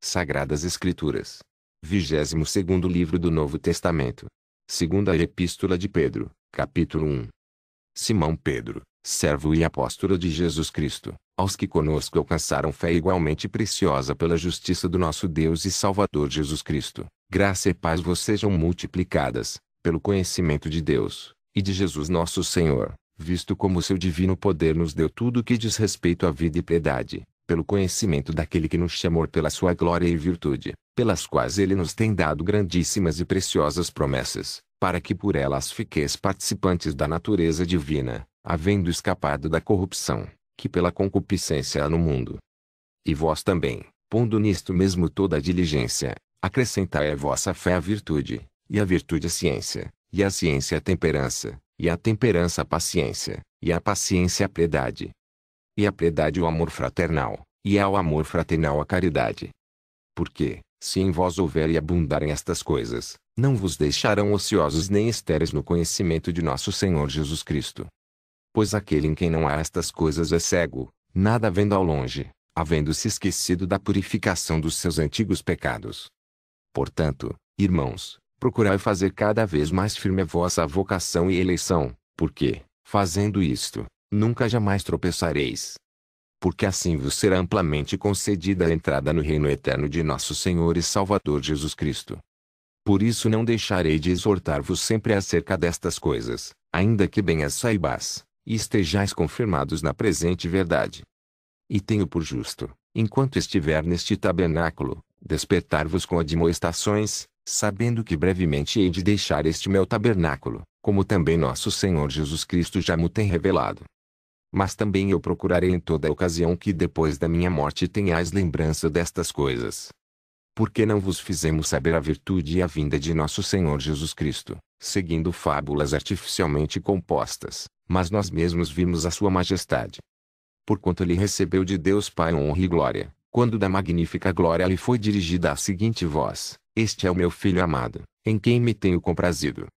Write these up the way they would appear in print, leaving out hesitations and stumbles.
Sagradas Escrituras. 22º livro do Novo Testamento. Segunda Epístola de Pedro, capítulo 1. Simão Pedro, servo e apóstolo de Jesus Cristo, aos que conosco alcançaram fé igualmente preciosa pela justiça do nosso Deus e Salvador Jesus Cristo, graça e paz vos sejam multiplicadas, pelo conhecimento de Deus, e de Jesus nosso Senhor, visto como o seu divino poder nos deu tudo o que diz respeito à vida e piedade, pelo conhecimento daquele que nos chamou pela sua glória e virtude, pelas quais ele nos tem dado grandíssimas e preciosas promessas, para que por elas fiqueis participantes da natureza divina, havendo escapado da corrupção, que pela concupiscência há no mundo. E vós também, pondo nisto mesmo toda a diligência, acrescentai à vossa fé a virtude, e a virtude a ciência, e a ciência a temperança, e a temperança a paciência, e a paciência a piedade, e a piedade o amor fraternal, e ao amor fraternal a caridade. Porque, se em vós houver e abundarem estas coisas, não vos deixarão ociosos nem estéreis no conhecimento de nosso Senhor Jesus Cristo. Pois aquele em quem não há estas coisas é cego, nada vendo ao longe, havendo-se esquecido da purificação dos seus antigos pecados. Portanto, irmãos, procurai fazer cada vez mais firme a vossa vocação e eleição, porque, fazendo isto, nunca jamais tropeçareis. Porque assim vos será amplamente concedida a entrada no reino eterno de nosso Senhor e Salvador Jesus Cristo. Por isso não deixarei de exortar-vos sempre acerca destas coisas, ainda que bem as saibais, e estejais confirmados na presente verdade. E tenho por justo, enquanto estiver neste tabernáculo, despertar-vos com admoestações, sabendo que brevemente hei de deixar este meu tabernáculo, como também nosso Senhor Jesus Cristo já me tem revelado. Mas também eu procurarei em toda ocasião que depois da minha morte tenhais lembrança destas coisas. Porque não vos fizemos saber a virtude e a vinda de nosso Senhor Jesus Cristo, seguindo fábulas artificialmente compostas, mas nós mesmos vimos a sua majestade. Porquanto ele recebeu de Deus Pai honra e glória, quando da magnífica glória lhe foi dirigida a seguinte voz: Este é o meu Filho amado, em quem me tenho comprazido.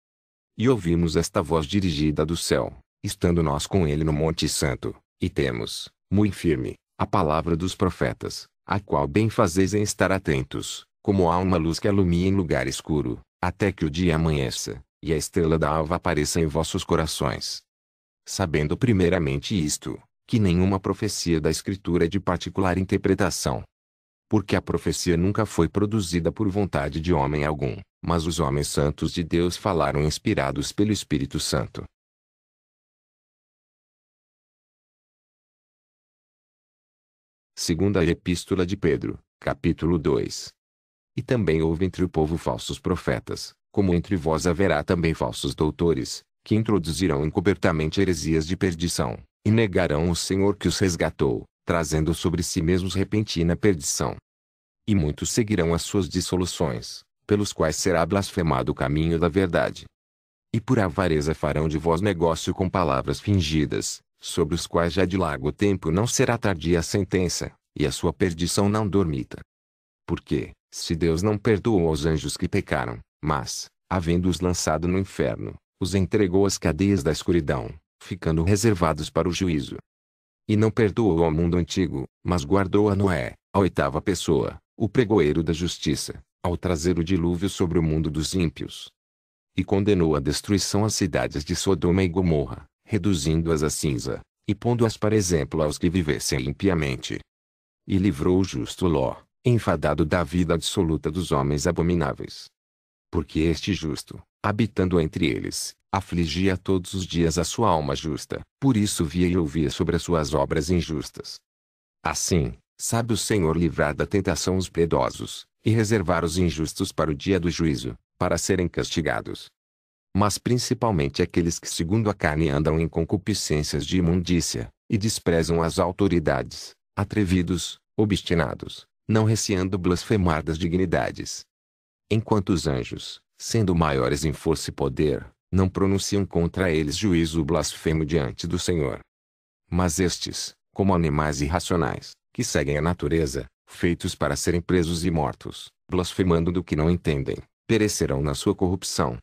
E ouvimos esta voz dirigida do céu, estando nós com ele no Monte Santo, e temos, muito firme, a palavra dos profetas, a qual bem fazeis em estar atentos, como há uma luz que alumia em lugar escuro, até que o dia amanheça, e a estrela da alva apareça em vossos corações. Sabendo primeiramente isto, que nenhuma profecia da Escritura é de particular interpretação. Porque a profecia nunca foi produzida por vontade de homem algum, mas os homens santos de Deus falaram inspirados pelo Espírito Santo. Segunda Epístola de Pedro, capítulo 2. E também houve entre o povo falsos profetas, como entre vós haverá também falsos doutores, que introduzirão encobertamente heresias de perdição, e negarão o Senhor que os resgatou, trazendo sobre si mesmos repentina perdição. E muitos seguirão as suas dissoluções, pelos quais será blasfemado o caminho da verdade. E por avareza farão de vós negócio com palavras fingidas, sobre os quais já de largo tempo não será tardia a sentença, e a sua perdição não dormita. Porque, se Deus não perdoou aos anjos que pecaram, mas, havendo-os lançado no inferno, os entregou às cadeias da escuridão, ficando reservados para o juízo. E não perdoou ao mundo antigo, mas guardou a Noé, a oitava pessoa, o pregoeiro da justiça, ao trazer o dilúvio sobre o mundo dos ímpios. E condenou à destruição as cidades de Sodoma e Gomorra, reduzindo-as a cinza, e pondo-as para exemplo aos que vivessem impiamente. E livrou o justo Ló, enfadado da vida dissoluta dos homens abomináveis. Porque este justo, habitando entre eles, afligia todos os dias a sua alma justa, por isso via e ouvia sobre as suas obras injustas. Assim, sabe o Senhor livrar da tentação os piedosos, e reservar os injustos para o dia do juízo, para serem castigados. Mas principalmente aqueles que segundo a carne andam em concupiscências de imundícia, e desprezam as autoridades, atrevidos, obstinados, não receando blasfemar das dignidades. Enquanto os anjos, sendo maiores em força e poder, não pronunciam contra eles juízo blasfemo diante do Senhor. Mas estes, como animais irracionais, que seguem a natureza, feitos para serem presos e mortos, blasfemando do que não entendem, perecerão na sua corrupção,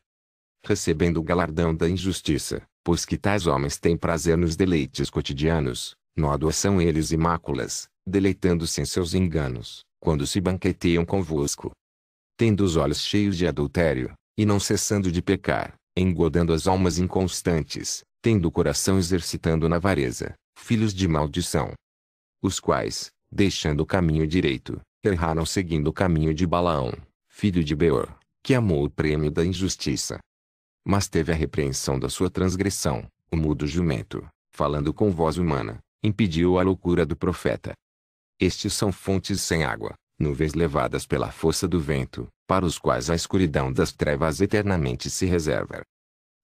recebendo o galardão da injustiça, pois que tais homens têm prazer nos deleites cotidianos, nódoas são eles e máculas, deleitando-se em seus enganos, quando se banqueteiam convosco. Tendo os olhos cheios de adultério, e não cessando de pecar, engodando as almas inconstantes, tendo o coração exercitando na avareza, filhos de maldição. Os quais, deixando o caminho direito, erraram seguindo o caminho de Balaão, filho de Beor, que amou o prêmio da injustiça. Mas teve a repreensão da sua transgressão, o mudo jumento, falando com voz humana, impediu a loucura do profeta. Estes são fontes sem água, nuvens levadas pela força do vento, para os quais a escuridão das trevas eternamente se reserva.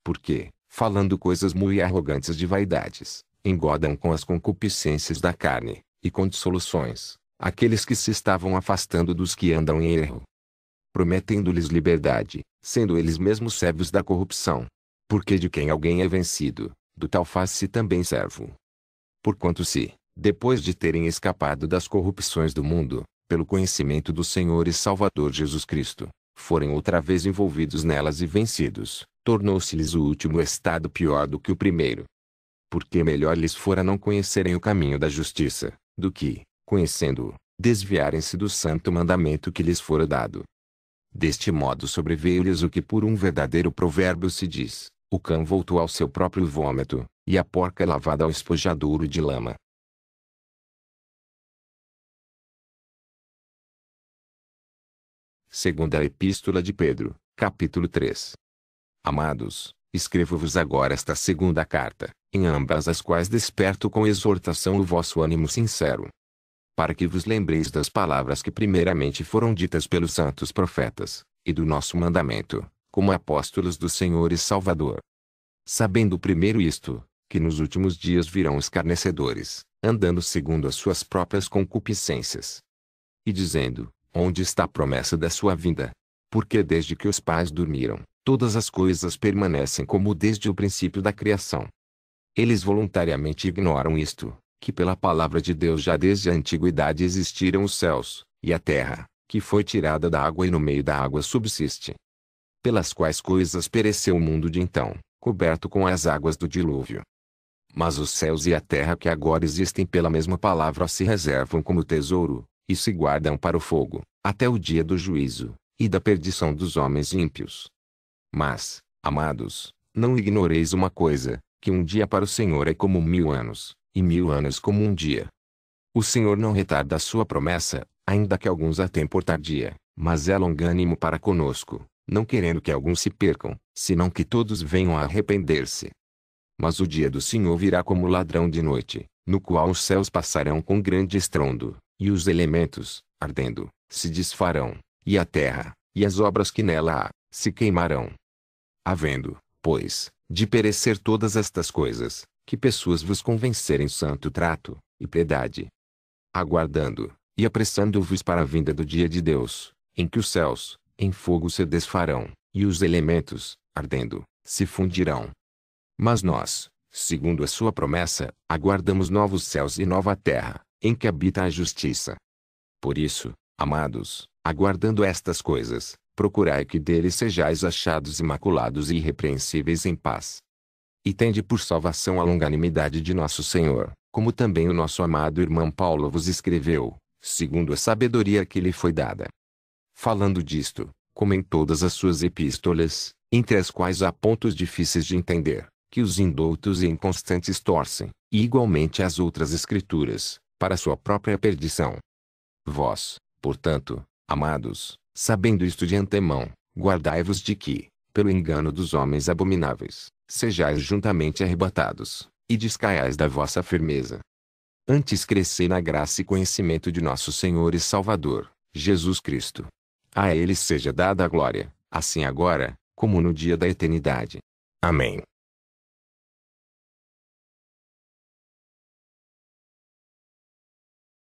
Porque, falando coisas muito arrogantes de vaidades, engodam com as concupiscências da carne, e com dissoluções, aqueles que se estavam afastando dos que andam em erro, prometendo-lhes liberdade, sendo eles mesmos servos da corrupção. Porque de quem alguém é vencido, do tal faz-se também servo. Porquanto se, depois de terem escapado das corrupções do mundo, pelo conhecimento do Senhor e Salvador Jesus Cristo, forem outra vez envolvidos nelas e vencidos, tornou-se-lhes o último estado pior do que o primeiro. Porque melhor lhes fora não conhecerem o caminho da justiça, do que, conhecendo-o, desviarem-se do santo mandamento que lhes fora dado. Deste modo sobreveio-lhes o que por um verdadeiro provérbio se diz: o cão voltou ao seu próprio vômito, e a porca lavada ao espojadouro de lama. Segunda Epístola de Pedro, capítulo 3. Amados, escrevo-vos agora esta segunda carta, em ambas as quais desperto com exortação o vosso ânimo sincero, para que vos lembreis das palavras que primeiramente foram ditas pelos santos profetas, e do nosso mandamento, como apóstolos do Senhor e Salvador. Sabendo primeiro isto, que nos últimos dias virão escarnecedores, andando segundo as suas próprias concupiscências. E dizendo: onde está a promessa da sua vinda? Porque desde que os pais dormiram, todas as coisas permanecem como desde o princípio da criação. Eles voluntariamente ignoram isto, que pela palavra de Deus já desde a antiguidade existiram os céus, e a terra, que foi tirada da água e no meio da água subsiste. Pelas quais coisas pereceu o mundo de então, coberto com as águas do dilúvio. Mas os céus e a terra que agora existem pela mesma palavra se reservam como tesouro, e se guardam para o fogo, até o dia do juízo, e da perdição dos homens ímpios. Mas, amados, não ignoreis uma coisa, que um dia para o Senhor é como 1000 anos, e 1000 anos como um dia. O Senhor não retarda a sua promessa, ainda que alguns a tenham por tardia, mas é longânimo para conosco, não querendo que alguns se percam, senão que todos venham a arrepender-se. Mas o dia do Senhor virá como ladrão de noite, no qual os céus passarão com grande estrondo, e os elementos, ardendo, se desfarão, e a terra, e as obras que nela há, se queimarão. Havendo, pois, de perecer todas estas coisas, que pessoas vos convencerem santo trato, e piedade. Aguardando, e apressando-vos para a vinda do dia de Deus, em que os céus, em fogo se desfarão, e os elementos, ardendo, se fundirão. Mas nós, segundo a sua promessa, aguardamos novos céus e nova terra, em que habita a justiça. Por isso, amados, aguardando estas coisas, procurai que deles sejais achados imaculados e irrepreensíveis em paz. E tende por salvação a longanimidade de nosso Senhor, como também o nosso amado irmão Paulo vos escreveu, segundo a sabedoria que lhe foi dada. Falando disto, como em todas as suas epístolas, entre as quais há pontos difíceis de entender, que os indoutos e inconstantes torcem, e igualmente as outras escrituras, para sua própria perdição. Vós, portanto, amados, sabendo isto de antemão, guardai-vos de que, pelo engano dos homens abomináveis, sejais juntamente arrebatados, e descaiais da vossa firmeza. Antes crescei na graça e conhecimento de nosso Senhor e Salvador, Jesus Cristo. A Ele seja dada a glória, assim agora, como no dia da eternidade. Amém.